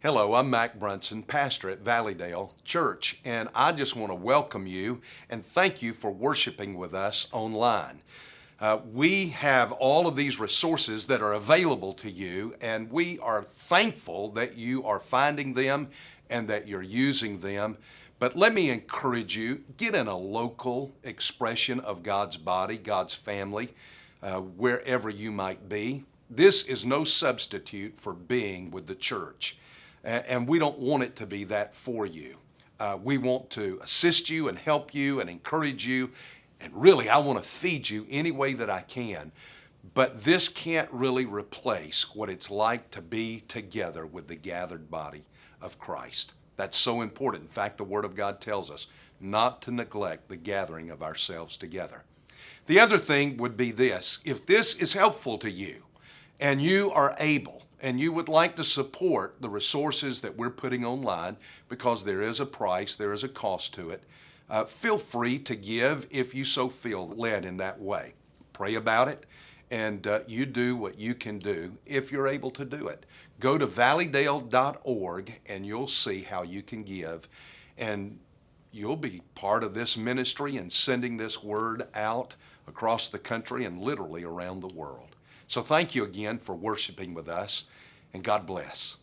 Hello, I'm Mac Brunson, pastor at Valleydale Church, and I just want to welcome you and thank you for worshiping with us online. We have all of these resources that are available to you, and we are thankful that you are finding them and that you're using them. But let me encourage you, get in a local expression of God's body, God's family, wherever you might be. This is no substitute for being with the church. And we don't want it to be that for you. We want to assist you and help you and encourage you. And really, I want to feed you any way that I can. But this can't really replace what it's like to be together with the gathered body of Christ. That's so important. In fact, the Word of God tells us not to neglect the gathering of ourselves together. The other thing would be this. If this is helpful to you and you are able, and you would like to support the resources that we're putting online, because there is a price, there is a cost to it, feel free to give if you so feel led in that way. Pray about it, and you do what you can do if you're able to do it. Go to valleydale.org and you'll see how you can give, and you'll be part of this ministry and sending this word out across the country and literally around the world. So thank you again for worshiping with us, and God bless.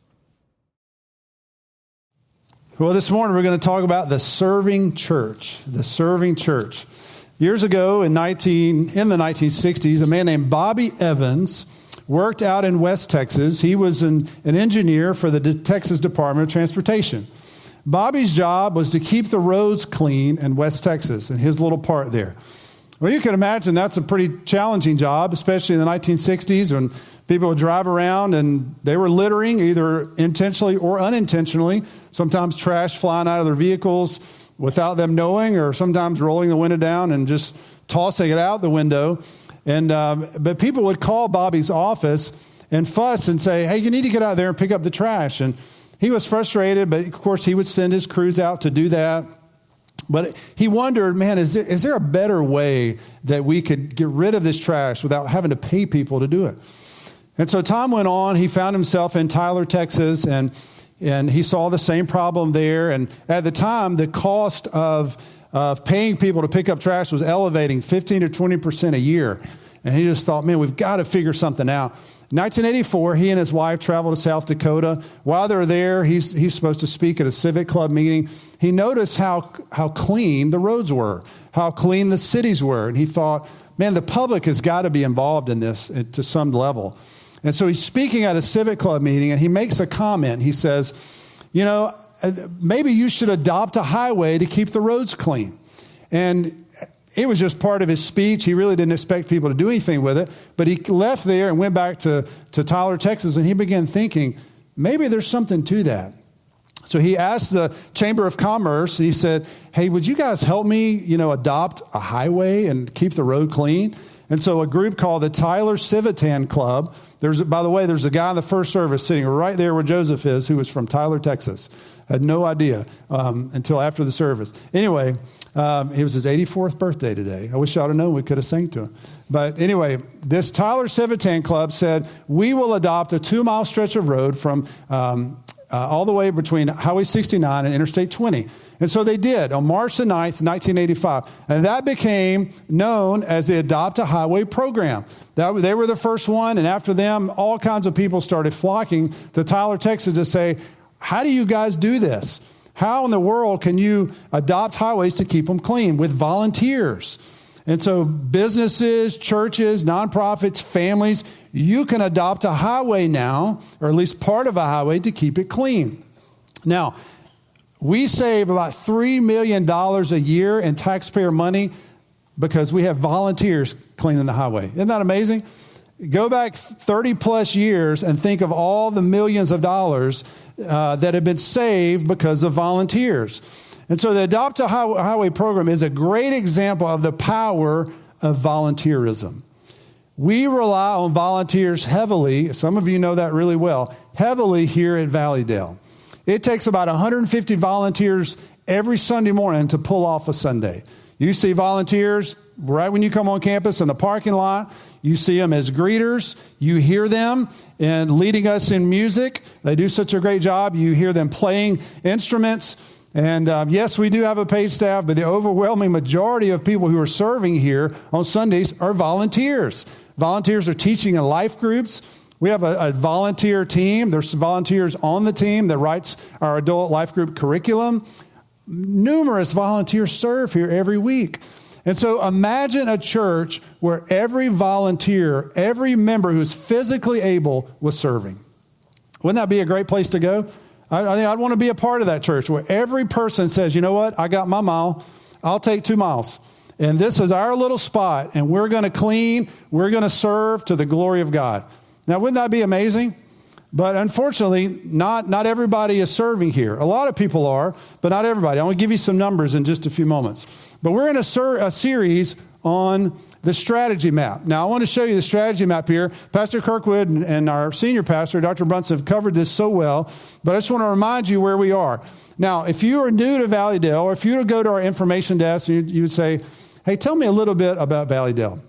Well, this morning we're going to talk about the serving church, the serving church. Years ago in the 1960s, a man named Bobby Evans worked out in West Texas. He was an engineer for the Texas Department of Transportation. Bobby's job was to keep the roads clean in West Texas and his little part there. Well, you can imagine that's a pretty challenging job, especially in the 1960s when people would drive around and they were littering either intentionally or unintentionally, sometimes trash flying out of their vehicles without them knowing, or sometimes rolling the window down and just tossing it out the window. And but people would call Bobby's office and fuss and say, hey, you need to get out there and pick up the trash. And he was frustrated, but of course he would send his crews out to do that. But he wondered, man, is there a better way that we could get rid of this trash without having to pay people to do it? And so time went on. He found himself in Tyler, Texas, and he saw the same problem there. And at the time, the cost of paying people to pick up trash was elevating 15 to 20% a year. And he just thought, man, we've got to figure something out. In 1984, he and his wife traveled to South Dakota. While they're there, he's supposed to speak at a civic club meeting. He noticed how clean the roads were, how clean the cities were. And he thought, man, the public has got to be involved in this to some level. And so he's speaking at a civic club meeting, and he makes a comment. He says, maybe you should adopt a highway to keep the roads clean. And it was just part of his speech. He really didn't expect people to do anything with it. But he left there and went back to Tyler, Texas, and he began thinking, maybe there's something to that. So he asked the Chamber of Commerce, he said, hey, would you guys help me, adopt a highway and keep the road clean? And so a group called the Tyler Civitan Club, there's a guy in the first service sitting right there where Joseph is, who was from Tyler, Texas. Had no idea until after the service. Anyway, it was his 84th birthday today. I wish I would have known. We could have sang to him. But anyway, this Tyler Civitan Club said, we will adopt a 2-mile stretch of road from all the way between Highway 69 and Interstate 20. And so they did on March the 9th, 1985. And that became known as the AdoptAHighway program. They were the first one. And after them, all kinds of people started flocking to Tyler, Texas to say, how do you guys do this? How in the world can you adopt highways to keep them clean with volunteers? And so businesses, churches, nonprofits, families, you can adopt a highway now, or at least part of a highway, to keep it clean. Now, we save about $3 million a year in taxpayer money because we have volunteers cleaning the highway. Isn't that amazing? Go back 30 plus years and think of all the millions of dollars that have been saved because of volunteers. And so the AdoptAHighway program is a great example of the power of volunteerism. We rely on volunteers heavily, some of you know that really well, heavily here at Valleydale. It takes about 150 volunteers every Sunday morning to pull off a Sunday. You see volunteers, right when you come on campus in the parking lot. You see them as greeters. You hear them and leading us in music. They do such a great job. You hear them playing instruments. And yes, we do have a paid staff, but the overwhelming majority of people who are serving here on Sundays are volunteers. Volunteers are teaching in life groups. We have a volunteer team. There's volunteers on the team that writes our adult life group curriculum. Numerous volunteers serve here every week. And so imagine a church where every volunteer, every member who's physically able was serving. Wouldn't that be a great place to go? I think I'd want to be a part of that church where every person says, you know what, I got my mile, I'll take 2 miles. And this is our little spot, and we're going to clean, we're going to serve to the glory of God. Now, wouldn't that be amazing? But unfortunately, not everybody is serving here. A lot of people are, but not everybody. I want to give you some numbers in just a few moments. But we're in a series on the strategy map. Now, I want to show you the strategy map here. Pastor Kirkwood and our senior pastor, Dr. Brunson, have covered this so well, but I just want to remind you where we are. Now, if you are new to Valleydale, or if you would go to our information desk, you would say, hey, tell me a little bit about Valleydale.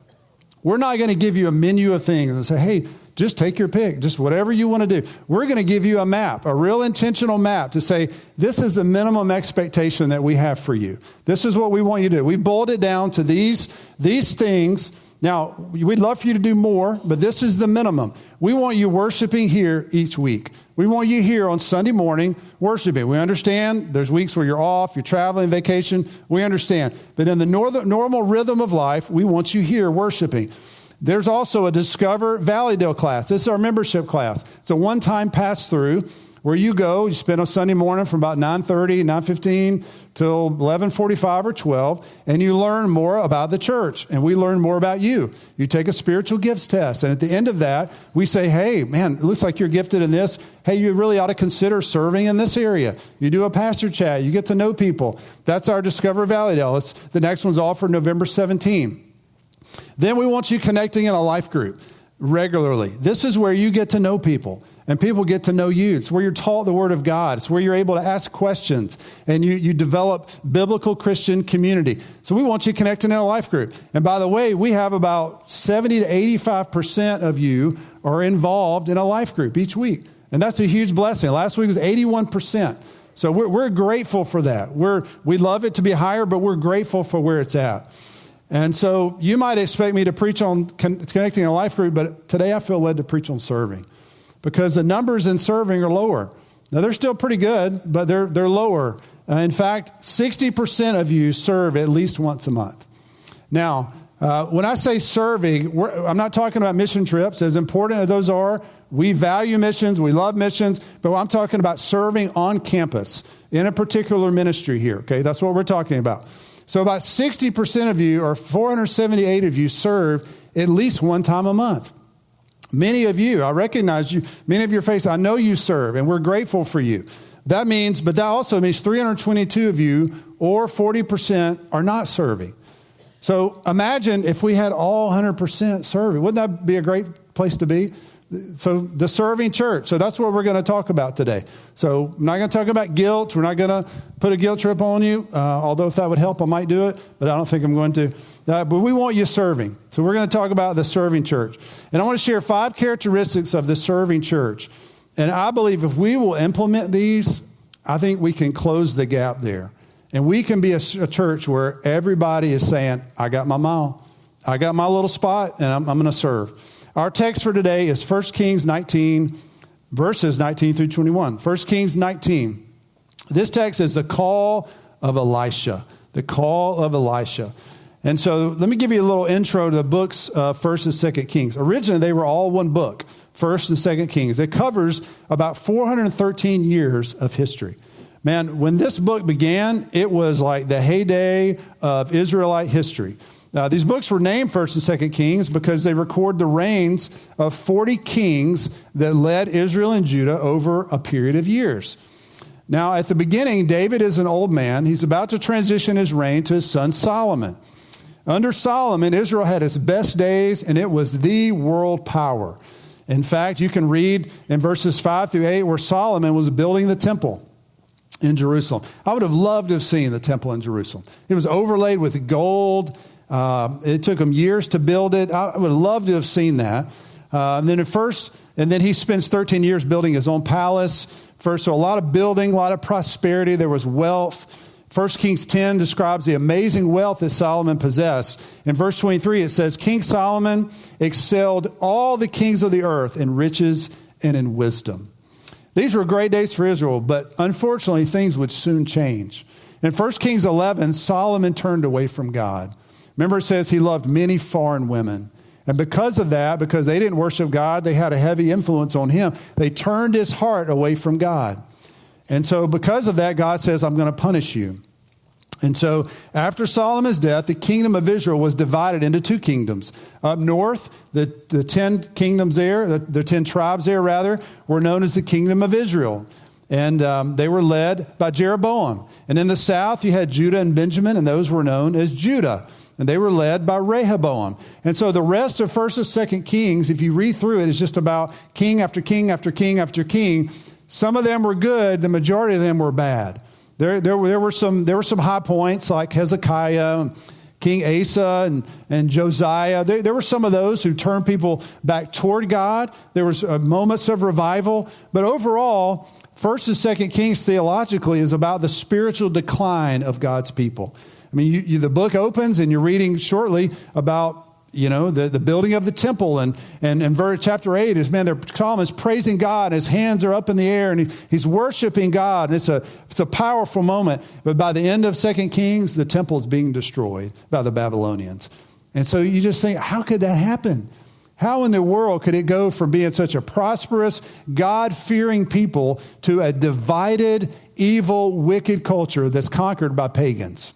We're not going to give you a menu of things and say, hey, just take your pick, just whatever you want to do. We're going to give you a map, a real intentional map to say, this is the minimum expectation that we have for you. This is what we want you to do. We've boiled it down to these things. Now, we'd love for you to do more, but this is the minimum. We want you worshiping here each week. We want you here on Sunday morning worshiping. We understand there's weeks where you're off, you're traveling, vacation. We understand. But in the normal rhythm of life, we want you here worshiping. There's also a Discover Valleydale class. This is our membership class. It's a one-time pass-through where you go, you spend a Sunday morning from about 9:30, 9:15 till 11:45 or 12, and you learn more about the church, and we learn more about you. You take a spiritual gifts test, and at the end of that, we say, hey, man, it looks like you're gifted in this. Hey, you really ought to consider serving in this area. You do a pastor chat. You get to know people. That's our Discover Valleydale. The next one's offered November 17. Then we want you connecting in a life group regularly. This is where you get to know people and people get to know you. It's where you're taught the Word of God. It's where you're able to ask questions and you develop biblical Christian community. So we want you connecting in a life group. And by the way, we have about 70 to 85% of you are involved in a life group each week. And that's a huge blessing. Last week was 81%. So we're grateful for that. We'd love it to be higher, but we're grateful for where it's at. And so you might expect me to preach on connecting in a life group, but today I feel led to preach on serving because the numbers in serving are lower. Now, they're still pretty good, but they're lower. In fact, 60% of you serve at least once a month. Now, when I say serving, I'm not talking about mission trips. As important as those are, we value missions, we love missions, but I'm talking about serving on campus in a particular ministry here, okay? That's what we're talking about. So about 60% of you, or 478 of you, serve at least one time a month. Many of you, I recognize you, many of your faces, I know you serve, and we're grateful for you. But that also means 322 of you, or 40%, are not serving. So imagine if we had all 100% serving. Wouldn't that be a great place to be? So the serving church. So that's what we're going to talk about today. So I'm not going to talk about guilt. We're not going to put a guilt trip on you. Although if that would help, I might do it. But I don't think I'm going to. But we want you serving. So we're going to talk about the serving church. And I want to share 5 characteristics of the serving church. And I believe if we will implement these, I think we can close the gap there. And we can be a church where everybody is saying, I got my mile. I got my little spot, and I'm going to serve. Our text for today is 1 Kings 19, verses 19 through 21. 1 Kings 19. This text is the call of Elisha. The call of Elisha. And so let me give you a little intro to the books, 1st and 2nd Kings. Originally, they were all one book, 1st and 2nd Kings. It covers about 413 years of history. Man, when this book began, it was like the heyday of Israelite history. These books were named 1st and 2nd Kings because they record the reigns of 40 kings that led Israel and Judah over a period of years. Now, at the beginning, David is an old man. He's about to transition his reign to his son Solomon. Under Solomon, Israel had its best days, and it was the world power. In fact, you can read in verses 5 through 8 where Solomon was building the temple in Jerusalem. I would have loved to have seen the temple in Jerusalem. It was overlaid with gold. It took him years to build it. I would love to have seen that. And then he spends 13 years building his own palace. First, so a lot of building, a lot of prosperity. There was wealth. 1 Kings 10 describes the amazing wealth that Solomon possessed. In verse 23, it says, King Solomon excelled all the kings of the earth in riches and in wisdom. These were great days for Israel, but unfortunately, things would soon change. In 1 Kings 11, Solomon turned away from God. Remember, it says he loved many foreign women. And because of that, because they didn't worship God, they had a heavy influence on him. They turned his heart away from God. And so because of that, God says, I'm going to punish you. And so after Solomon's death, the kingdom of Israel was divided into two kingdoms. Up north, the 10 kingdoms there, the 10 tribes there rather, were known as the kingdom of Israel. And they were led by Jeroboam. And in the south, you had Judah and Benjamin, and those were known as Judah. And they were led by Rehoboam. And so the rest of 1st and 2nd Kings, if you read through it, is just about king after king after king after king. Some of them were good. The majority of them were bad. There were some high points like Hezekiah, King Asa, and Josiah. There were some of those who turned people back toward God. There was moments of revival. But overall, 1st and 2nd Kings theologically is about the spiritual decline of God's people. I mean, the book opens and you're reading shortly about, the building of the temple. And verse chapter 8 is, Solomon's praising God. And his hands are up in the air and he's worshiping God. And it's a powerful moment. But by the end of 2 Kings, the temple is being destroyed by the Babylonians. And so you just think, how could that happen? How in the world could it go from being such a prosperous, God-fearing people to a divided, evil, wicked culture that's conquered by pagans?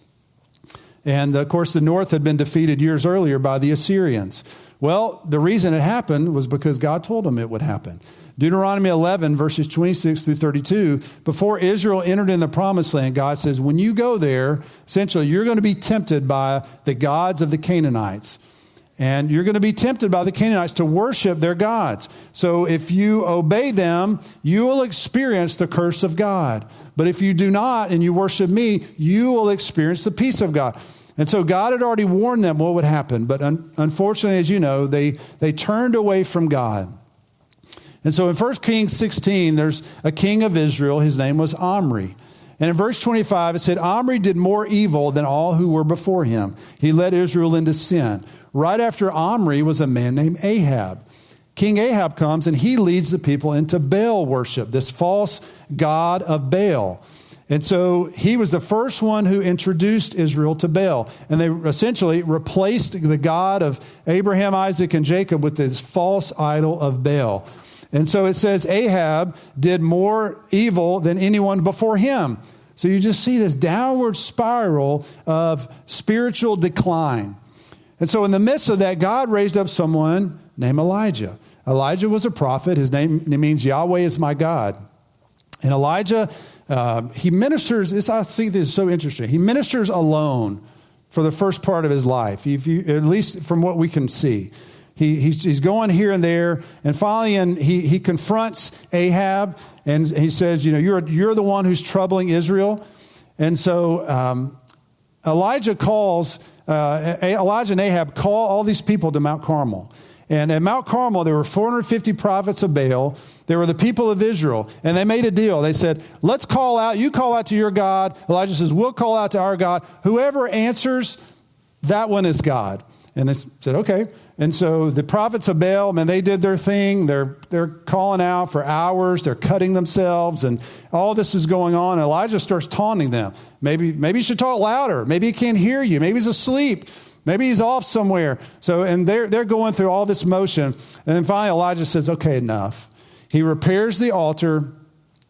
And, of course, the north had been defeated years earlier by the Assyrians. Well, the reason it happened was because God told them it would happen. Deuteronomy 11, verses 26 through 32, before Israel entered in the promised land, God says, when you go there, essentially, you're going to be tempted by the gods of the Canaanites. And you're going to be tempted by the Canaanites to worship their gods. So if you obey them, you will experience the curse of God. But if you do not and you worship me, you will experience the peace of God. And so God had already warned them what would happen. But unfortunately, as you know, they turned away from God. And so in 1 Kings 16, there's a king of Israel. His name was Omri. And in verse 25, it said, Omri did more evil than all who were before him. He led Israel into sin. Right after Omri was a man named Ahab. King Ahab comes and he leads the people into Baal worship, this false god of Baal. And so he was the first one who introduced Israel to Baal. And they essentially replaced the God of Abraham, Isaac, and Jacob with this false idol of Baal. And so it says Ahab did more evil than anyone before him. So you just see this downward spiral of spiritual decline. And so in the midst of that, God raised up someone named Elijah. Elijah was a prophet. His name means Yahweh is my God. And Elijah, he ministers, I think this is so interesting. He ministers alone for the first part of his life, at least from what we can see. He's going here and there, and finally he confronts Ahab, and he says, you're the one who's troubling Israel. And so Elijah and Ahab call all these people to Mount Carmel. And at Mount Carmel, there were 450 prophets of Baal. There were the people of Israel. And they made a deal. They said, let's call out. You call out to your God. Elijah says, we'll call out to our God. Whoever answers, that one is God. And they said, okay. And so the prophets of Baal, they did their thing. They're calling out for hours. They're cutting themselves. And all this is going on. And Elijah starts taunting them. Maybe you should talk louder. Maybe he can't hear you. Maybe he's asleep. Maybe he's off somewhere. And they're going through all this motion. And then finally Elijah says, okay, enough. He repairs the altar,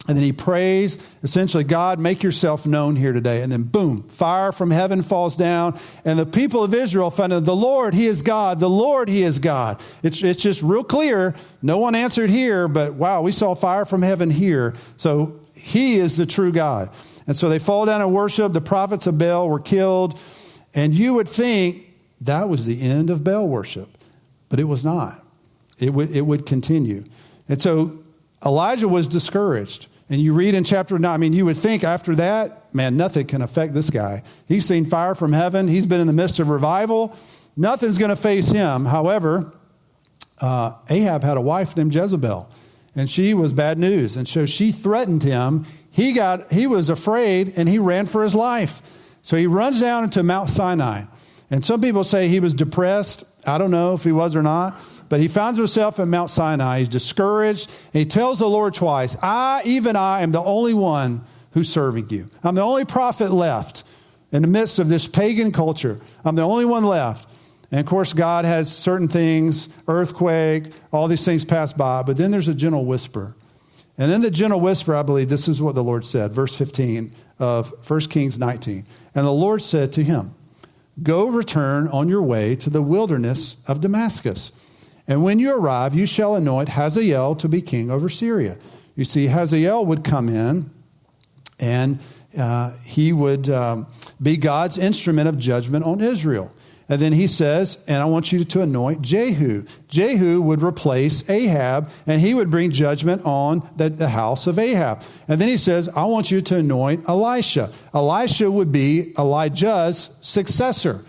and then he prays, essentially, God, make yourself known here today. And then boom, fire from heaven falls down. And the people of Israel found out the Lord, he is God. The Lord, he is God. It's just real clear. No one answered here, but wow, we saw fire from heaven here. So he is the true God. And so they fall down and worship. The prophets of Baal were killed. And you would think that was the end of Baal worship, but it was not. It would continue. And so Elijah was discouraged. And you read in chapter 9, I mean, you would think after that, man, nothing can affect this guy. He's seen fire from heaven. He's been in the midst of revival. Nothing's going to face him. However, Ahab had a wife named Jezebel, and she was bad news. And so she threatened him. He was afraid, and he ran for his life. So he runs down into Mount Sinai. And some people say he was depressed. I don't know if he was or not. But he finds himself at Mount Sinai. He's discouraged. And he tells the Lord twice, even I am the only one who's serving you. I'm the only prophet left in the midst of this pagan culture. I'm the only one left. And of course, God has certain things, earthquake, all these things pass by. But then there's a gentle whisper. And in the gentle whisper, I believe this is what the Lord said, verse 15 of 1 Kings 19. And the Lord said to him, go return on your way to the wilderness of Damascus. And when you arrive, you shall anoint Hazael to be king over Syria. You see, Hazael would come in, and he would be God's instrument of judgment on Israel. And then he says, and I want you to anoint Jehu. Jehu would replace Ahab, and he would bring judgment on the house of Ahab. And then he says, I want you to anoint Elisha. Elisha would be Elijah's successor.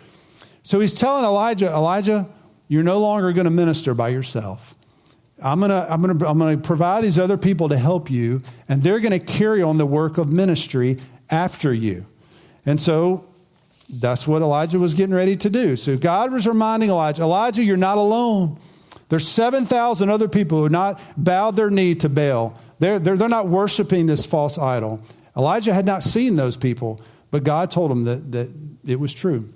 So he's telling Elijah, you're no longer going to minister by yourself. I'm going to provide these other people to help you, and they're going to carry on the work of ministry after you. And so that's what Elijah was getting ready to do. So God was reminding Elijah, you're not alone. There's 7,000 other people who have not bowed their knee to Baal. They're not worshiping this false idol. Elijah had not seen those people, but God told him that it was true.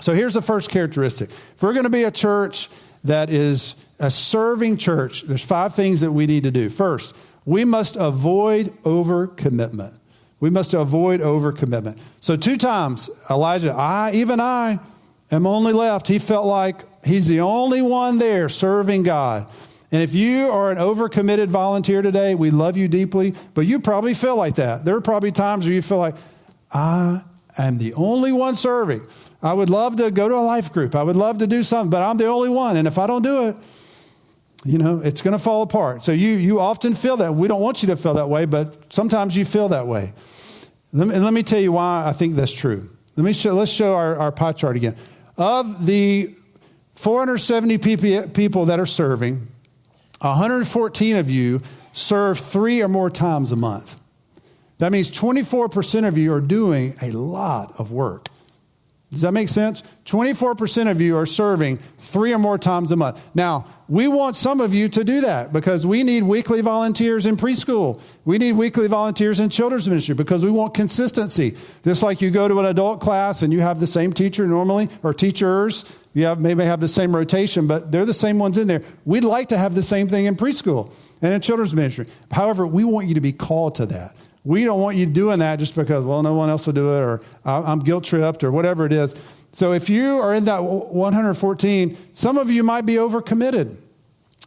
So here's the first characteristic. If we're going to be a church that is a serving church, there's 5 things that we need to do. First, we must avoid overcommitment. We must avoid overcommitment. So 2 times, Elijah, I am only left. He felt like he's the only one there serving God. And if you are an overcommitted volunteer today, we love you deeply, but you probably feel like that. There are probably times where you feel like, I am the only one serving. I would love to go to a life group. I would love to do something, but I'm the only one. And if I don't do it, it's going to fall apart. So you often feel that. We don't want you to feel that way, but sometimes you feel that way. Let me tell you why I think that's true. Let's show our pie chart again. Of the 470 people that are serving, 114 of you serve 3 or more times a month. That means 24% of you are doing a lot of work. Does that make sense? 24% of you are serving 3 or more times a month. Now, we want some of you to do that because we need weekly volunteers in preschool. We need weekly volunteers in children's ministry because we want consistency. Just like you go to an adult class and you have the same teacher normally, or teachers, maybe have the same rotation, but they're the same ones in there. We'd like to have the same thing in preschool and in children's ministry. However, we want you to be called to that. We don't want you doing that just because, no one else will do it, or I'm guilt-tripped, or whatever it is. So if you are in that 114, some of you might be overcommitted.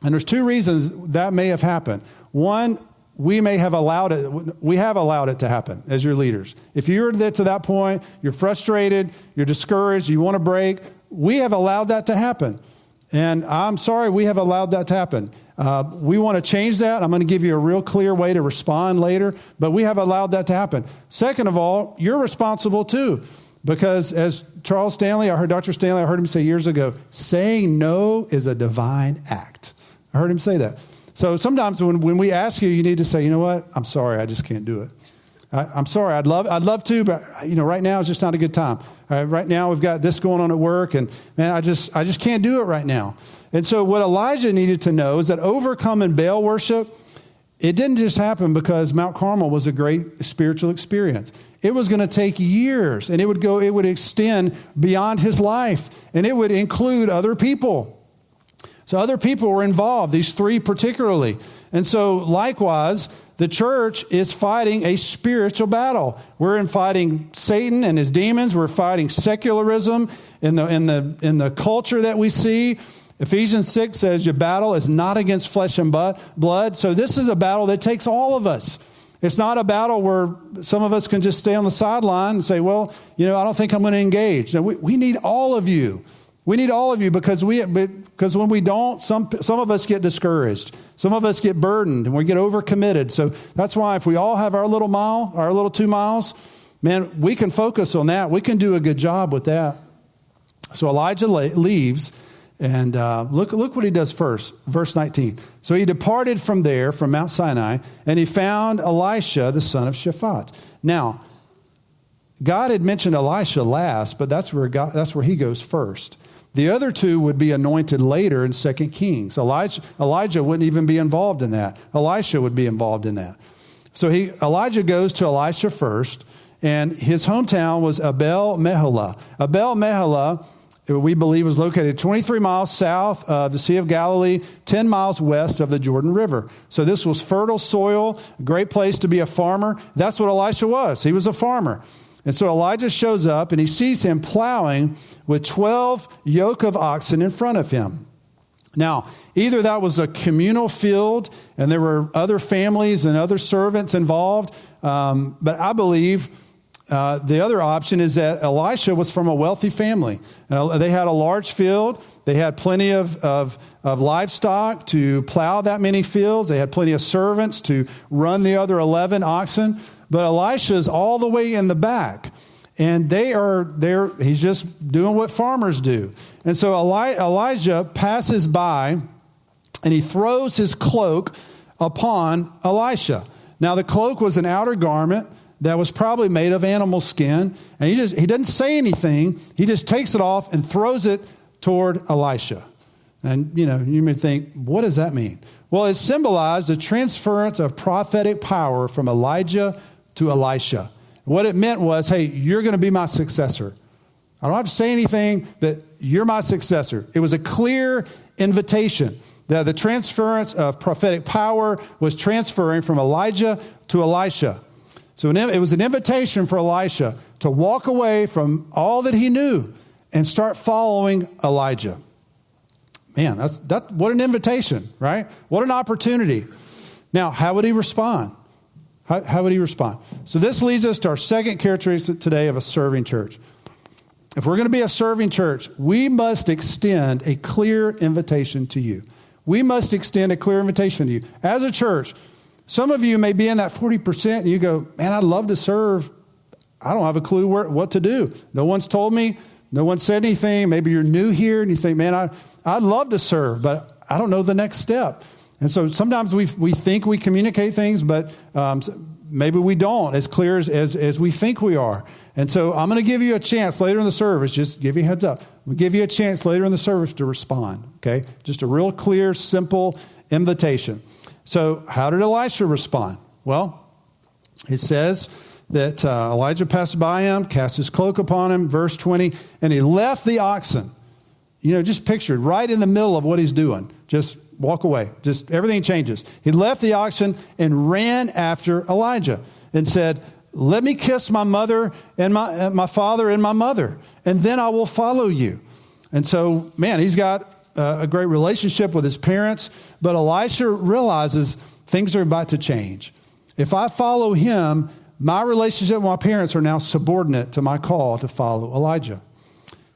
And there's 2 reasons that may have happened. One, we have allowed it to happen as your leaders. If you're to that point, you're frustrated, you're discouraged, you want to break, we have allowed that to happen. And I'm sorry we have allowed that to happen. We want to change that. I'm going to give you a real clear way to respond later, but we have allowed that to happen. Second of all, you're responsible too, because as Dr. Stanley, I heard him say years ago, saying no is a divine act. I heard him say that. So sometimes when we ask you, you need to say, you know what? I'm sorry, I just can't do it. I'm sorry, I'd love to, but right now is just not a good time. Right now we've got this going on at work, and man, I just can't do it right now. And so what Elijah needed to know is that overcoming Baal worship, it didn't just happen because Mount Carmel was a great spiritual experience. It was going to take years, and it would extend beyond his life, and it would include other people. So other people were involved, these 3 particularly. And so likewise, the church is fighting a spiritual battle. We're fighting Satan and his demons. We're fighting secularism in the culture that we see. Ephesians 6 says your battle is not against flesh and blood. So this is a battle that takes all of us. It's not a battle where some of us can just stay on the sideline and say, I don't think I'm going to engage. No, we need all of you. We need all of you because when we don't, some of us get discouraged. Some of us get burdened and we get overcommitted. So that's why if we all have our little mile, our little 2 miles, man, we can focus on that. We can do a good job with that. So Elijah leaves, and look what he does first. Verse 19. So he departed from there, from Mount Sinai, and he found Elisha, the son of Shaphat. Now, God had mentioned Elisha last, but that's where he goes first. The other two would be anointed later in 2 Kings. Elijah wouldn't even be involved in that. Elisha would be involved in that. So Elijah goes to Elisha first, and his hometown was Abel-Meholah. Abel-Meholah, we believe, was located 23 miles south of the Sea of Galilee, 10 miles west of the Jordan River. So this was fertile soil, a great place to be a farmer. That's what Elisha was. He was a farmer. And so Elijah shows up, and he sees him plowing with 12 yoke of oxen in front of him. Now, either that was a communal field, and there were other families and other servants involved, but I believe the other option is that Elisha was from a wealthy family. They had a large field. They had plenty of livestock to plow that many fields. They had plenty of servants to run the other 11 oxen. But Elisha's all the way in the back. And he's just doing what farmers do. And so Elijah passes by, and he throws his cloak upon Elisha. Now, the cloak was an outer garment that was probably made of animal skin. And he doesn't say anything. He just takes it off and throws it toward Elisha. And, you may think, what does that mean? Well, it symbolized the transference of prophetic power from Elijah to Elisha. What it meant was, hey, you're going to be my successor. I don't have to say anything, that you're my successor. It was a clear invitation that the transference of prophetic power was transferring from Elijah to Elisha. So it was an invitation for Elisha to walk away from all that he knew and start following Elijah. Man, what an invitation, right? What an opportunity. Now, how would he respond? How would he respond? So this leads us to our second characteristic today of a serving church. If we're going to be a serving church, we must extend a clear invitation to you. We must extend a clear invitation to you. As a church, some of you may be in that 40% and you go, man, I'd love to serve. I don't have a clue what to do. No one's told me. No one said anything. Maybe you're new here and you think, man, I'd love to serve, but I don't know the next step. And so sometimes we think we communicate things, but maybe we don't as clear as we think we are. And so I'm going to give you a chance later in the service, just give you a heads up. We'll give you a chance later in the service to respond, okay? Just a real clear, simple invitation. So how did Elisha respond? Well, it says that Elijah passed by him, cast his cloak upon him, verse 20, and he left the oxen. Just pictured right in the middle of what he's doing. Just walk away. Just everything changes. He left the oxen and ran after Elijah and said, let me kiss my mother and my father and my mother, and then I will follow you. And so, man, he's got a great relationship with his parents, but Elisha realizes things are about to change. If I follow him, my relationship with my parents are now subordinate to my call to follow Elijah.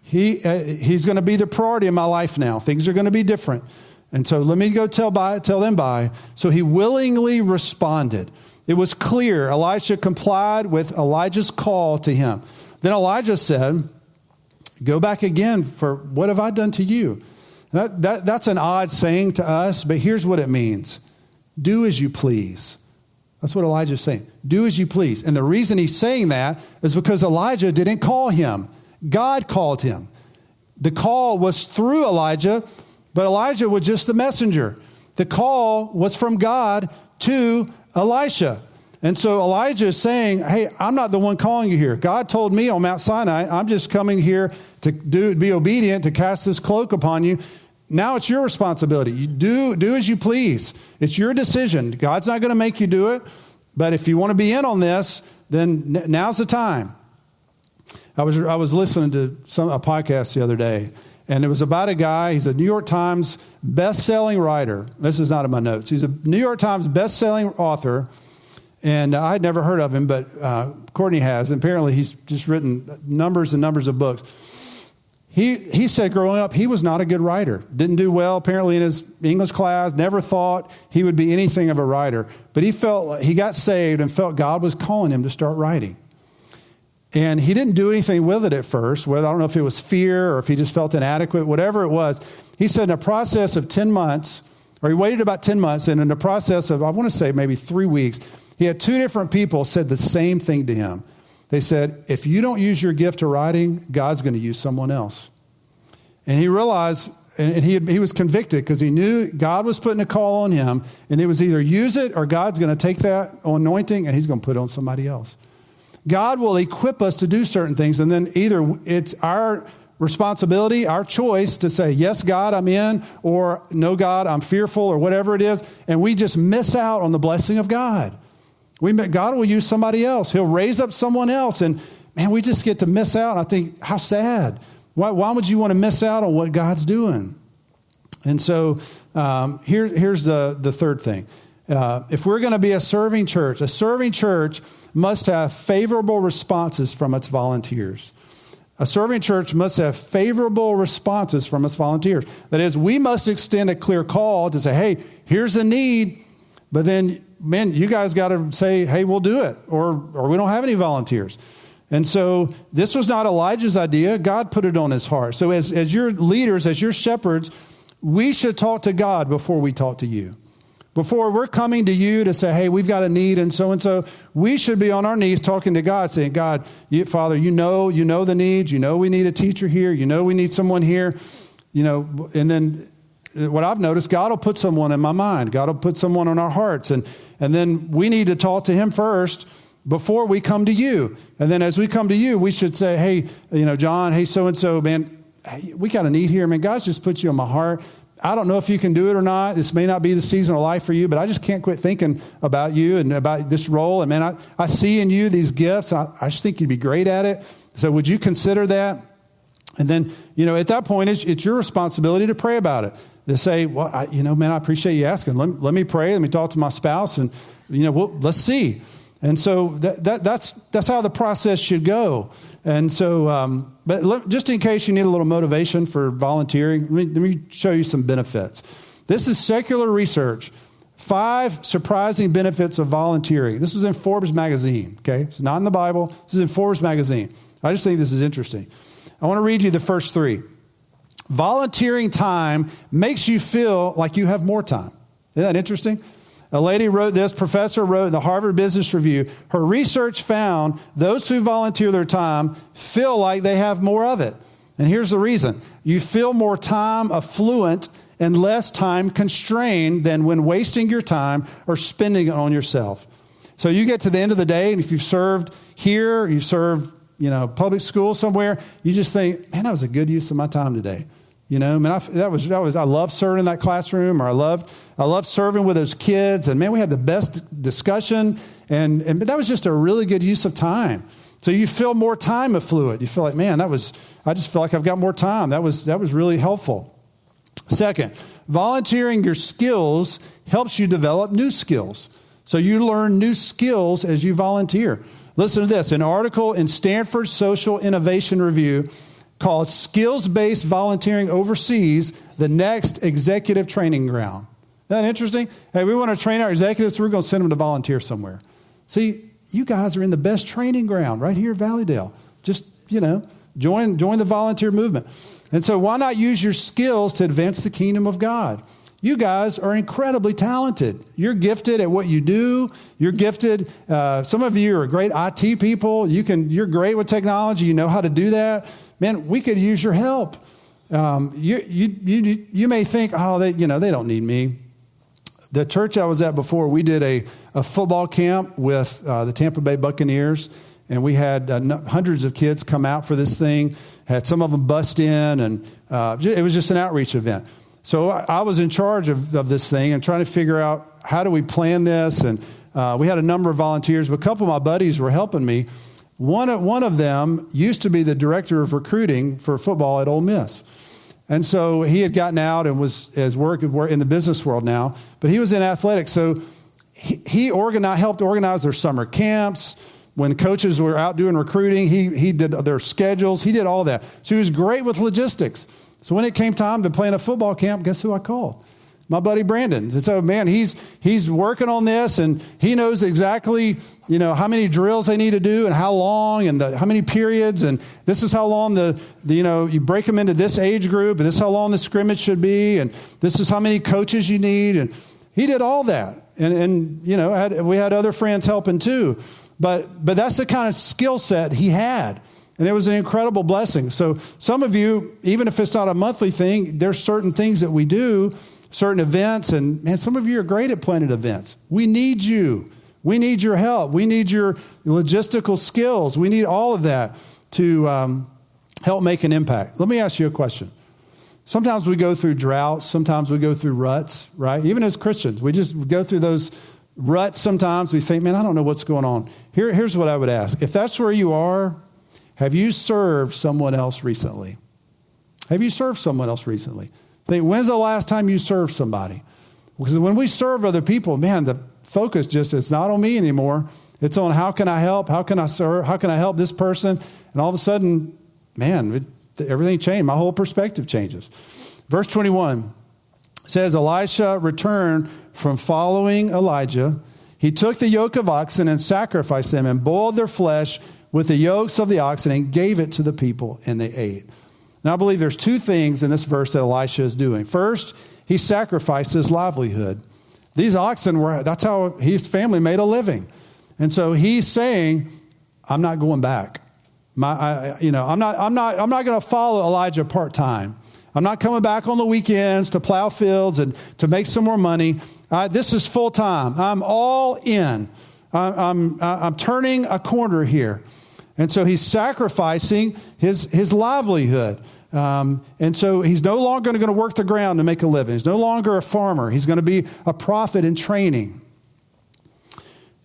He's going to be the priority in my life now. Things are going to be different. And so let me go tell them bye. So he willingly responded. It was clear. Elisha complied with Elijah's call to him. Then Elijah said, go back again, for what have I done to you? That's an odd saying to us, but here's what it means. Do as you please. That's what Elijah's saying. Do as you please. And the reason he's saying that is because Elijah didn't call him. God called him. The call was through Elijah, but Elijah was just the messenger. The call was from God to Elisha. And so Elijah is saying, hey, I'm not the one calling you here. God told me on Mount Sinai, I'm just coming here to be obedient, to cast this cloak upon you. Now it's your responsibility. You do as you please. It's your decision. God's not going to make you do it. But if you want to be in on this, then now's the time. I was listening to a podcast the other day, and it was about a guy. He's a New York Times best-selling writer. This is not in my notes. He's a New York Times best-selling author, and I had never heard of him, but Courtney has. And apparently, he's just written numbers and numbers of books. He said growing up, he was not a good writer. Didn't do well, apparently, in his English class. Never thought he would be anything of a writer. But he got saved and felt God was calling him to start writing. And he didn't do anything with it at first. Whether I don't know if it was fear or if he just felt inadequate, whatever it was. He said in a process of 10 months, or he waited about 10 months, and in the process of, I want to say maybe 3 weeks, he had 2 different people said the same thing to him. They said, if you don't use your gift to writing, God's going to use someone else. And he realized, and he was convicted because he knew God was putting a call on him, and it was either use it or God's going to take that anointing and he's going to put it on somebody else. God will equip us to do certain things, and then either it's our responsibility, our choice to say, yes, God, I'm in, or no, God, I'm fearful, or whatever it is, and we just miss out on the blessing of God. God will use somebody else. He'll raise up someone else. And man, we just get to miss out. I think, how sad. Why would you want to miss out on what God's doing? And so here's the third thing. If we're going to be a serving church must have favorable responses from its volunteers. A serving church must have favorable responses from its volunteers. That is, we must extend a clear call to say, hey, here's a need. But then, man, you guys got to say, hey, we'll do it, or we don't have any volunteers. And so this was not Elijah's idea. God put it on his heart. So as your leaders, as your shepherds, we should talk to God before we talk to you. Before we're coming to you to say, hey, we've got a need and so, we should be on our knees talking to God, saying, God, Father, you know the needs. You know we need a teacher here. You know we need someone here. And then what I've noticed, God will put someone in my mind. God will put someone on our hearts. And then we need to talk to him first before we come to you. And then as we come to you, we should say, hey, John, hey, so-and-so, man, we got a need here. Man, God's just put you on my heart. I don't know if you can do it or not. This may not be the season of life for you, but I just can't quit thinking about you and about this role. And man, I see in you these gifts. And I just think you'd be great at it. So would you consider that? And then, at that point, it's your responsibility to pray about it. To say, well, I appreciate you asking. Let me pray. Let me talk to my spouse, and let's see. And so that's how the process should go. And so, just in case you need a little motivation for volunteering, let me show you some benefits. This is secular research. 5 surprising benefits of volunteering. This was in Forbes magazine. Okay, it's not in the Bible. This is in Forbes magazine. I just think this is interesting. I want to read you the first 3. Volunteering time makes you feel like you have more time. Isn't that interesting? A lady professor wrote in the Harvard Business Review, her research found those who volunteer their time feel like they have more of it. And here's the reason. You feel more time affluent and less time constrained than when wasting your time or spending it on yourself. So you get to the end of the day, and if you've served here, you've served public school somewhere, you just think, man, that was a good use of my time today. I love serving in that classroom, or I loved serving with those kids, and man, we had the best discussion, and that was just a really good use of time. So you feel more time affluent. You feel like, man, I just feel like I've got more time. That was really helpful. Second, volunteering your skills helps you develop new skills. So you learn new skills as you volunteer. Listen to this. An article in Stanford's Social Innovation Review called Skills-Based Volunteering Overseas, the Next Executive Training Ground. Isn't that interesting? Hey, we want to train our executives, so we're going to send them to volunteer somewhere. See, you guys are in the best training ground right here at Valleydale. Just, join the volunteer movement. And so why not use your skills to advance the kingdom of God? You guys are incredibly talented. You're gifted at what you do. You're gifted. Some of you are great IT people. You're great with technology. You know how to do that. Man, we could use your help. You may think, they don't need me. The church I was at before, we did a football camp with the Tampa Bay Buccaneers, and we had hundreds of kids come out for this thing. Had some of them bust in, and it was just an outreach event. So I was in charge of this thing and trying to figure out how do we plan this. And we had a number of volunteers, but a couple of my buddies were helping me. One of them used to be the director of recruiting for football at Ole Miss. And so he had gotten out and was working in the business world now, but he was in athletics. So he helped organize their summer camps. When coaches were out doing recruiting, he did their schedules. He did all that. So he was great with logistics. So when it came time to plan a football camp, guess who I called? My buddy Brandon. And so, man, he's working on this, and he knows exactly, how many drills they need to do and how long and how many periods. And this is how long you break them into this age group, and this is how long the scrimmage should be, and this is how many coaches you need. And he did all that. And we had other friends helping too. But that's the kind of skill set he had. And it was an incredible blessing. So some of you, even if it's not a monthly thing, there's certain things that we do, certain events, and man, some of you are great at planning events. We need you. We need your help. We need your logistical skills. We need all of that to help make an impact. Let me ask you a question. Sometimes we go through droughts. Sometimes we go through ruts, right? Even as Christians, we just go through those ruts sometimes. We think, man, I don't know what's going on. Here's what I would ask. If that's where you are, have you served someone else recently? Have you served someone else recently? Think, when's the last time you served somebody? Because when we serve other people, man, the focus it's not on me anymore. It's on how can I help? How can I serve? How can I help this person? And all of a sudden, man, everything changed. My whole perspective changes. Verse 21 says, Elisha returned from following Elijah. He took the yoke of oxen and sacrificed them and boiled their flesh with the yokes of the oxen and gave it to the people, and they ate. Now, I believe there's two things in this verse that Elisha is doing. First, he sacrificed his livelihood. These oxen that's how his family made a living. And so he's saying, I'm not going back. I'm not going to follow Elijah part-time. I'm not coming back on the weekends to plow fields and to make some more money. This is full-time. I'm all in. I'm turning a corner here. And so he's sacrificing his livelihood. And so he's no longer going to work the ground to make a living. He's no longer a farmer. He's going to be a prophet in training.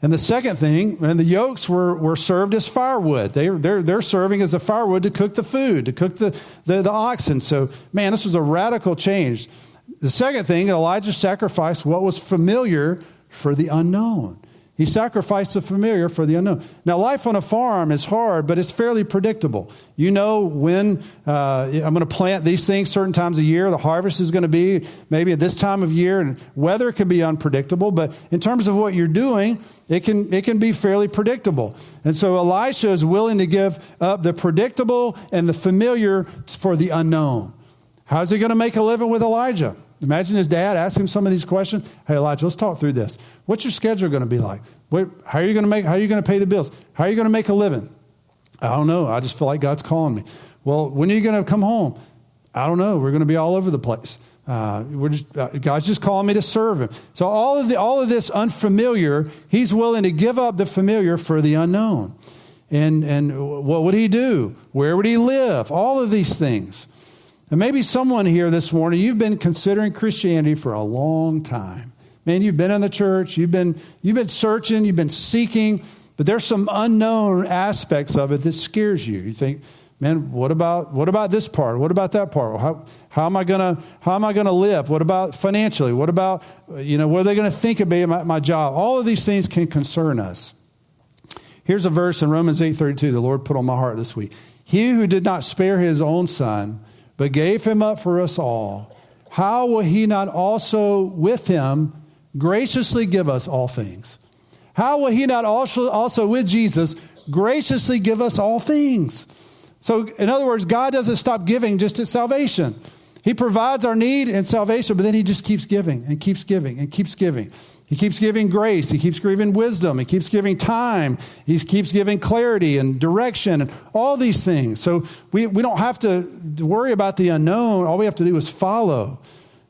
And the second thing, and the yokes were served as firewood. They're serving as the firewood to cook the food, to cook the oxen. So, man, this was a radical change. The second thing, Elijah sacrificed what was familiar for the unknown. He sacrificed the familiar for the unknown. Now, life on a farm is hard, but it's fairly predictable. You know when I'm going to plant these things certain times of year. The harvest is going to be maybe at this time of year, and weather can be unpredictable. But in terms of what you're doing, it can be fairly predictable. And so Elisha is willing to give up the predictable and the familiar for the unknown. How's he going to make a living with Elijah? Imagine his dad asked him some of these questions. Hey, Elijah, let's talk through this. What's your schedule going to be like? How are you going to pay the bills? How are you going to make a living? I don't know. I just feel like God's calling me. Well, when are you going to come home? I don't know. We're going to be all over the place. God's just calling me to serve him. So all of this unfamiliar, he's willing to give up the familiar for the unknown. And what would he do? Where would he live? All of these things. And maybe someone here this morning, you've been considering Christianity for a long time. Man, you've been in the church, you've been searching, you've been seeking, but there's some unknown aspects of it that scares you. You think, man, what about this part? What about that part? How am I gonna live? What about financially? What about, what are they gonna think of me at my job? All of these things can concern us. Here's a verse in Romans 8:32 the Lord put on my heart this week. He who did not spare his own son, but gave him up for us all, how will he not also with him graciously give us all things? How will he not also with Jesus graciously give us all things? So in other words, God doesn't stop giving just at salvation. He provides our need in salvation, but then he just keeps giving and keeps giving and keeps giving. He keeps giving grace. He keeps giving wisdom. He keeps giving time. He keeps giving clarity and direction and all these things. So we don't have to worry about the unknown. All we have to do is follow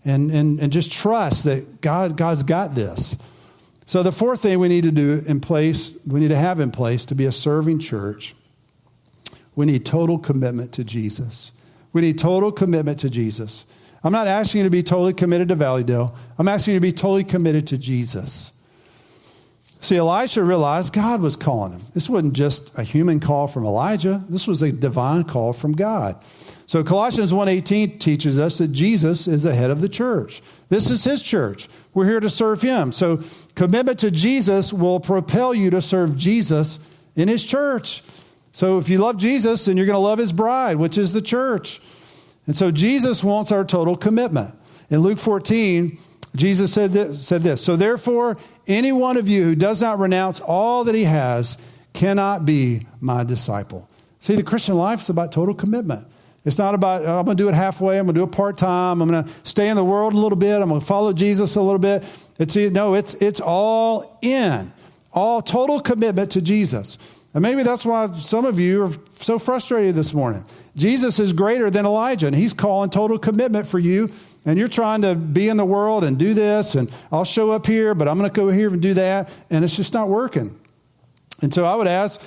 and just trust that God's got this. So the fourth thing we need to have in place to be a serving church, we need total commitment to Jesus. We need total commitment to Jesus. I'm not asking you to be totally committed to Valleydale. I'm asking you to be totally committed to Jesus. See, Elisha realized God was calling him. This wasn't just a human call from Elijah. This was a divine call from God. So Colossians 1:18 teaches us that Jesus is the head of the church. This is his church. We're here to serve him. So commitment to Jesus will propel you to serve Jesus in his church. So if you love Jesus, then you're going to love his bride, which is the church. And so Jesus wants our total commitment. In Luke 14, Jesus said this, so therefore, any one of you who does not renounce all that he has cannot be my disciple. See, the Christian life is about total commitment. It's not about, I'm going to do it halfway, I'm going to do it part-time, I'm going to stay in the world a little bit, I'm going to follow Jesus a little bit. It's all in, all total commitment to Jesus. And maybe that's why some of you are so frustrated this morning. Jesus is greater than Elijah, and he's calling total commitment for you, and you're trying to be in the world and do this, and I'll show up here, but I'm going to go here and do that, and it's just not working. And so I would ask,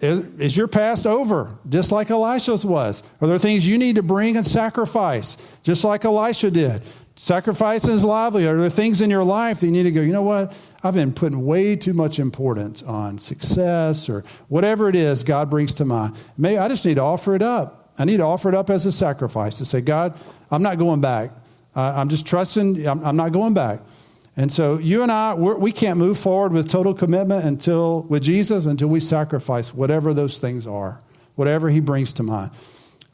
is your past over, just like Elisha's was? Are there things you need to bring and sacrifice, just like Elisha did? Sacrifice his livelihood. Are there things in your life that you need to go, you know what? I've been putting way too much importance on success or whatever it is God brings to mind. Maybe I just need to offer it up. I need to offer it up as a sacrifice to say, God, I'm not going back. I'm just trusting. I'm not going back. And so you and I, we can't move forward with total commitment with Jesus until we sacrifice whatever those things are, whatever he brings to mind.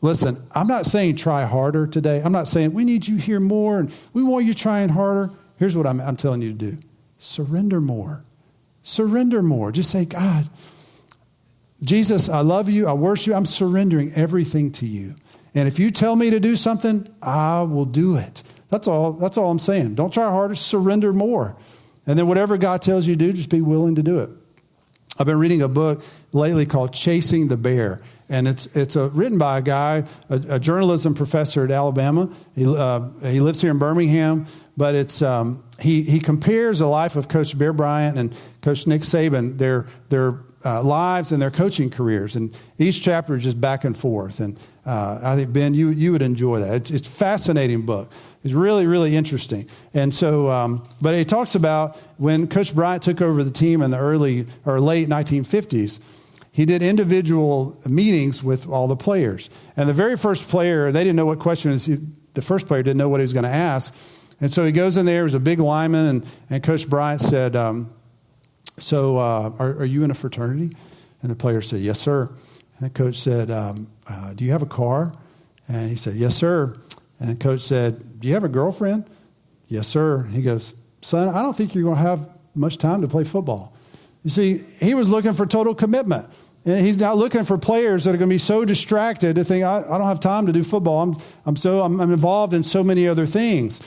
Listen, I'm not saying try harder today. I'm not saying we need you here more and we want you trying harder. Here's what I'm telling you to do. Surrender more. Surrender more. Just say, God, Jesus, I love you. I worship you. I'm surrendering everything to you. And if you tell me to do something, I will do it. That's all I'm saying. Don't try harder. Surrender more. And then whatever God tells you to do, just be willing to do it. I've been reading a book lately called Chasing the Bear. And it's written by a guy, a journalism professor at Alabama. He lives here in Birmingham. But it's he compares the life of Coach Bear Bryant and Coach Nick Saban, their lives and their coaching careers. And each chapter is just back and forth. And I think, Ben, you would enjoy that. It's a fascinating book. It's really, really interesting. And so, but he talks about when Coach Bryant took over the team in the early or late 1950s, he did individual meetings with all the players. And the very first player, they didn't know what question was. The first player didn't know what he was going to ask. And so he goes in there, there's a big lineman, and Coach Bryant said, so are you in a fraternity? And the player said, yes, sir. And the coach said, do you have a car? And he said, yes, sir. And the coach said, do you have a girlfriend? Yes, sir. He goes, son, I don't think you're going to have much time to play football. You see, he was looking for total commitment. And he's not looking for players that are going to be so distracted to think, I don't have time to do football. I'm involved in so many other things.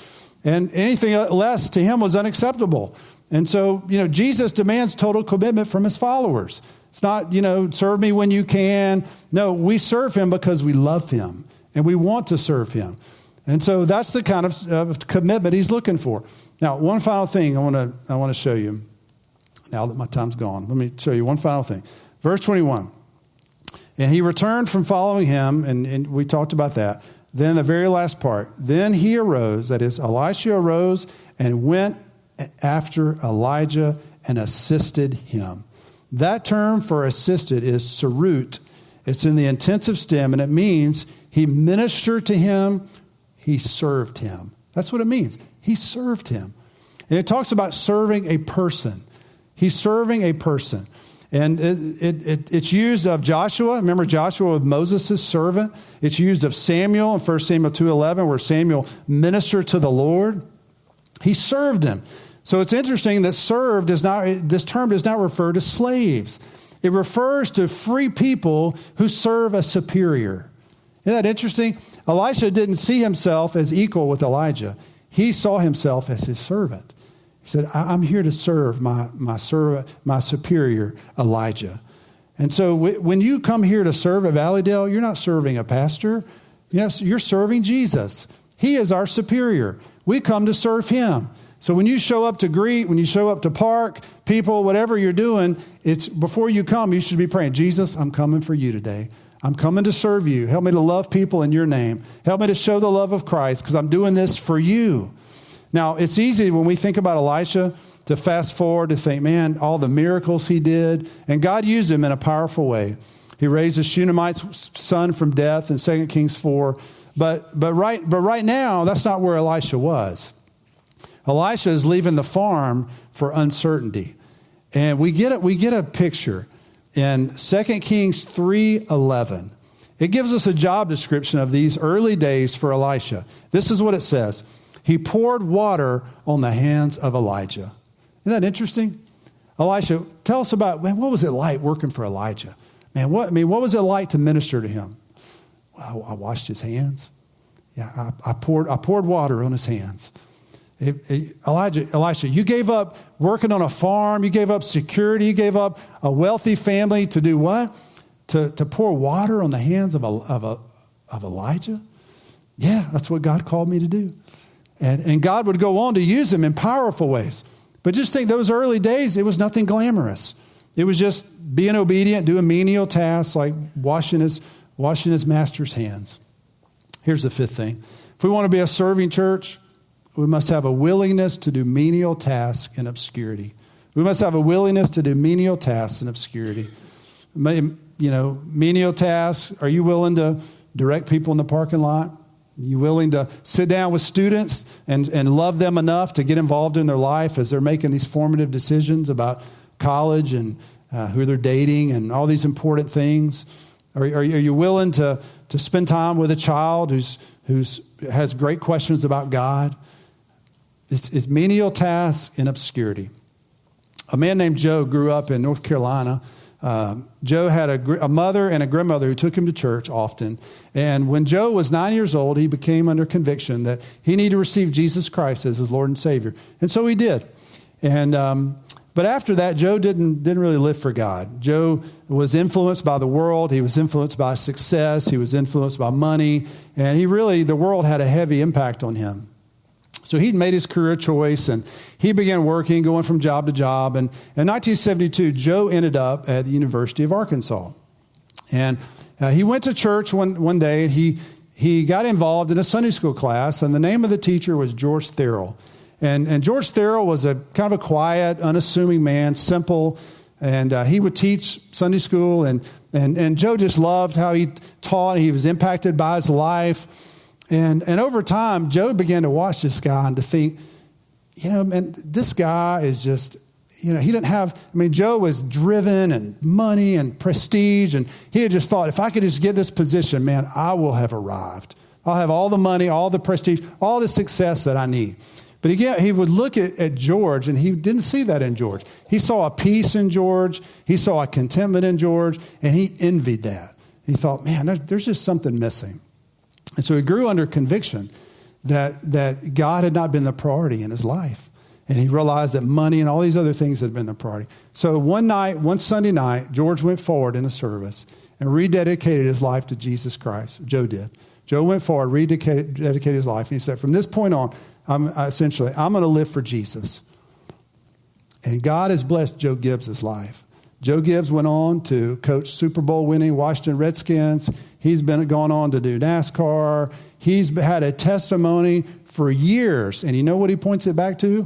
And anything less to him was unacceptable. And so, Jesus demands total commitment from his followers. It's not, serve me when you can. No, we serve him because we love him and we want to serve him. And so that's the kind of commitment he's looking for. Now, one final thing I want to show you. Now that my time's gone, let me show you one final thing. Verse 21. And he returned from following him, and we talked about that. Then the very last part. Then he arose, that is, Elisha arose and went after Elijah and assisted him. That term for assisted is sarut. It's in the intensive stem, and it means he ministered to him, he served him. That's what it means. He served him. And it talks about serving a person. He's serving a person. And it's used of Joshua. Remember Joshua was Moses' servant. It's used of Samuel in 1 Samuel 2:11, where Samuel ministered to the Lord. He served him. So it's interesting that this term does not refer to slaves. It refers to free people who serve a superior. Isn't that interesting? Elisha didn't see himself as equal with Elijah. He saw himself as his servant. He said, I'm here to serve my superior, Elijah. And so when you come here to serve at Valleydale, you're not serving a pastor. You're serving Jesus. He is our superior. We come to serve him. So when you show up to greet, when you show up to park, people, whatever you're doing, it's before you come, you should be praying, Jesus, I'm coming for you today. I'm coming to serve you. Help me to love people in your name. Help me to show the love of Christ because I'm doing this for you. Now, it's easy when we think about Elisha to fast forward to think, man, all the miracles he did. And God used him in a powerful way. He raised a Shunammite's son from death in 2 Kings 4. But right now, that's not where Elisha was. Elisha is leaving the farm for uncertainty. And we get a picture. in 2 Kings 3:11. It gives us a job description of these early days for Elisha. This is what it says. He poured water on the hands of Elijah. Isn't that interesting? Elisha, tell us about, man, what was it like working for Elijah? Man, what was it like to minister to him? Well, I washed his hands. Yeah, I poured water on his hands. Elisha, you gave up working on a farm. You gave up security. You gave up a wealthy family to do what? To pour water on the hands of Elijah? Yeah, that's what God called me to do. And God would go on to use him in powerful ways. But just think, those early days, it was nothing glamorous. It was just being obedient, doing menial tasks like washing his master's hands. Here's the fifth thing. If we want to be a serving church, we must have a willingness to do menial tasks in obscurity. We must have a willingness to do menial tasks in obscurity. Menial tasks. Are you willing to direct people in the parking lot? Are you willing to sit down with students and love them enough to get involved in their life as they're making these formative decisions about college and who they're dating and all these important things? Are you willing to spend time with a child who has great questions about God? It's menial tasks in obscurity. A man named Joe grew up in North Carolina. Joe had a mother and a grandmother who took him to church often. And when Joe was 9 years old, he became under conviction that he needed to receive Jesus Christ as his Lord and Savior. And so he did. But after that, Joe didn't really live for God. Joe was influenced by the world. He was influenced by success. He was influenced by money. And the world had a heavy impact on him. So he'd made his career choice, and he began working, going from job to job. And in 1972, Joe ended up at the University of Arkansas. And he went to church one day, and he got involved in a Sunday school class, and the name of the teacher was George Therill. And George Therill was a kind of a quiet, unassuming man, simple, and he would teach Sunday school, and Joe just loved how he taught. He was impacted by his life. And over time, Joe began to watch this guy and to think, man, this guy is just, he didn't have, Joe was driven and money and prestige. And he had just thought, if I could just get this position, man, I will have arrived. I'll have all the money, all the prestige, all the success that I need. But again, he would look at George, and he didn't see that in George. He saw a peace in George. He saw a contentment in George, and he envied that. He thought, man, there's just something missing. And so he grew under conviction that God had not been the priority in his life. And he realized that money and all these other things had been the priority. So one Sunday night, George went forward in a service and rededicated his life to Jesus Christ. Joe did. Joe went forward, rededicated his life. And he said, from this point on, I'm going to live for Jesus. And God has blessed Joe Gibbs' life. Joe Gibbs went on to coach Super Bowl winning Washington Redskins. He's gone on to do NASCAR. He's had a testimony for years. And you know what he points it back to?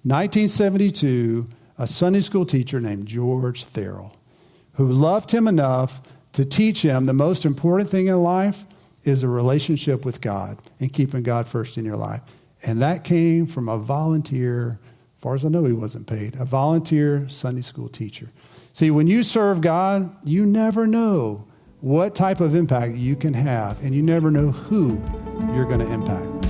1972, a Sunday school teacher named George Therill, who loved him enough to teach him the most important thing in life is a relationship with God and keeping God first in your life. And that came from a volunteer, as far as I know he wasn't paid, a volunteer Sunday school teacher. See, when you serve God, you never know what type of impact you can have, and you never know who you're going to impact.